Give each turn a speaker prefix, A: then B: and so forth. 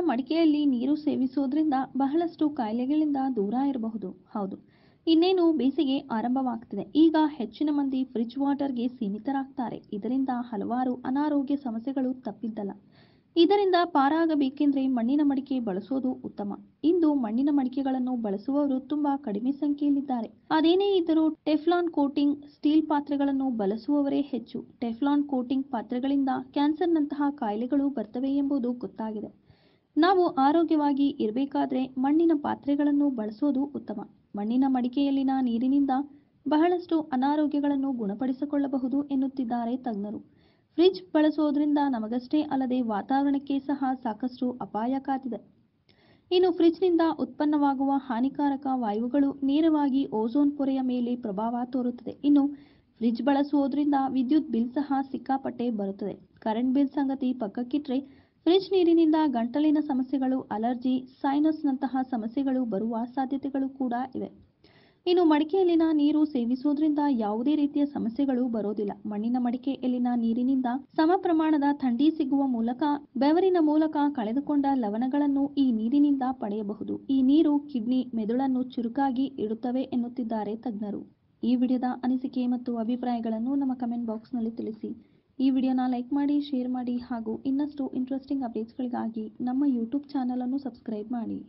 A: ಮಡಿಕೆಯಲ್ಲಿ ನೀರು ಸೇವಿಸೋದ್ರಿಂದ ಬಹಳಷ್ಟು ಕಾಯಿಲೆಗಳಿಂದ ದೂರ ಇರಬಹುದು. ಹೌದು, ಇನ್ನೇನು ಬೇಸಿಗೆ ಆರಂಭವಾಗ್ತಿದೆ. ಈಗ ಹೆಚ್ಚಿನ ಮಂದಿ ಫ್ರಿಡ್ಜ್ ವಾಟರ್ಗೆ ಸೀಮಿತರಾಗ್ತಾರೆ. ಇದರಿಂದ ಹಲವಾರು ಅನಾರೋಗ್ಯ ಸಮಸ್ಯೆಗಳು ತಪ್ಪಿದ್ದಲ್ಲ. ಇದರಿಂದ ಪಾರಾಗಬೇಕೆಂದ್ರೆ ಮಣ್ಣಿನ ಮಡಿಕೆ ಬಳಸೋದು ಉತ್ತಮ. ಇಂದು ಮಣ್ಣಿನ ಮಡಿಕೆಗಳನ್ನು ಬಳಸುವವರು ತುಂಬಾ ಕಡಿಮೆ ಸಂಖ್ಯೆಯಲ್ಲಿದ್ದಾರೆ. ಅದೇನೇ ಇದ್ದರೂ ಟೆಫ್ಲಾನ್ ಕೋಟಿಂಗ್ ಸ್ಟೀಲ್ ಪಾತ್ರೆಗಳನ್ನು ಬಳಸುವವರೇ ಹೆಚ್ಚು. ಟೆಫ್ಲಾನ್ ಕೋಟಿಂಗ್ ಪಾತ್ರೆಗಳಿಂದ ಕ್ಯಾನ್ಸರ್ನಂತಹ ಕಾಯಿಲೆಗಳು ಬರ್ತವೆ ಎಂಬುದು ಗೊತ್ತಾಗಿದೆ. ನಾವು ಆರೋಗ್ಯವಾಗಿ ಇರಬೇಕಾದ್ರೆ ಮಣ್ಣಿನ ಪಾತ್ರೆಗಳನ್ನು ಬಳಸೋದು ಉತ್ತಮ. ಮಣ್ಣಿನ ಮಡಿಕೆಯಲ್ಲಿನ ನೀರಿನಿಂದ ಬಹಳಷ್ಟು ಅನಾರೋಗ್ಯಗಳನ್ನು ಗುಣಪಡಿಸಿಕೊಳ್ಳಬಹುದು ಎನ್ನುತ್ತಿದ್ದಾರೆ ತಜ್ಞರು. ಫ್ರಿಡ್ಜ್ ಬಳಸೋದ್ರಿಂದ ನಮಗಷ್ಟೇ ಅಲ್ಲದೆ ವಾತಾವರಣಕ್ಕೆ ಸಹ ಸಾಕಷ್ಟು ಅಪಾಯ ಕಾದಿದೆ. ಇನ್ನು ಫ್ರಿಡ್ಜ್ನಿಂದ ಉತ್ಪನ್ನವಾಗುವ ಹಾನಿಕಾರಕ ವಾಯುಗಳು ನೇರವಾಗಿ ಓಝೋನ್ ಪೊರೆಯ ಮೇಲೆ ಪ್ರಭಾವ ತೋರುತ್ತದೆ. ಇನ್ನು ಫ್ರಿಡ್ಜ್ ಬಳಸುವುದರಿಂದ ವಿದ್ಯುತ್ ಬಿಲ್ ಸಹ ಸಿಕ್ಕಾಪಟ್ಟೆ ಬರುತ್ತದೆ. ಕರೆಂಟ್ ಬಿಲ್ ಸಂಗತಿ ಪಕ್ಕಕ್ಕಿಟ್ರೆ ಫ್ರಿಡ್ಜ್ ನೀರಿನಿಂದ ಗಂಟಲಿನ ಸಮಸ್ಯೆಗಳು, ಅಲರ್ಜಿ, ಸೈನಸ್ನಂತಹ ಸಮಸ್ಯೆಗಳು ಬರುವ ಸಾಧ್ಯತೆಗಳು ಕೂಡ ಇವೆ. ಇನ್ನು ಮಡಿಕೆಯಲ್ಲಿನ ನೀರು ಸೇವಿಸುವುದರಿಂದ ಯಾವುದೇ ರೀತಿಯ ಸಮಸ್ಯೆಗಳು ಬರೋದಿಲ್ಲ. ಮಣ್ಣಿನ ಮಡಿಕೆಯಲ್ಲಿನ ನೀರಿನಿಂದ ಸಮ ಪ್ರಮಾಣದ ಥಂಡಿ ಸಿಗುವ ಮೂಲಕ ಬೆವರಿನ ಮೂಲಕ ಕಳೆದುಕೊಂಡ ಲವಣಗಳನ್ನು ಈ ನೀರಿನಿಂದ ಪಡೆಯಬಹುದು. ಈ ನೀರು ಕಿಡ್ನಿ, ಮೆದುಳನ್ನು ಚುರುಕಾಗಿ ಇಡುತ್ತವೆ ಎನ್ನುತ್ತಿದ್ದಾರೆ ತಜ್ಞರು. ಈ ವಿಡಿಯೋದ ಅನಿಸಿಕೆ ಮತ್ತು ಅಭಿಪ್ರಾಯಗಳನ್ನು ನಮ್ಮ ಕಮೆಂಟ್ ಬಾಕ್ಸ್ನಲ್ಲಿ ತಿಳಿಸಿ. ಈ ವಿಡಿಯೋನ ಲೈಕ್ ಮಾಡಿ, ಶೇರ್ ಮಾಡಿ ಹಾಗೂ ಇನ್ನಷ್ಟು ಇಂಟ್ರೆಸ್ಟಿಂಗ್ ಅಪ್ಡೇಟ್ಸ್ಗಳಿಗಾಗಿ ನಮ್ಮ ಯೂಟ್ಯೂಬ್ ಚಾನಲ್ ಅನ್ನು ಸಬ್ಸ್ಕ್ರೈಬ್ ಮಾಡಿ.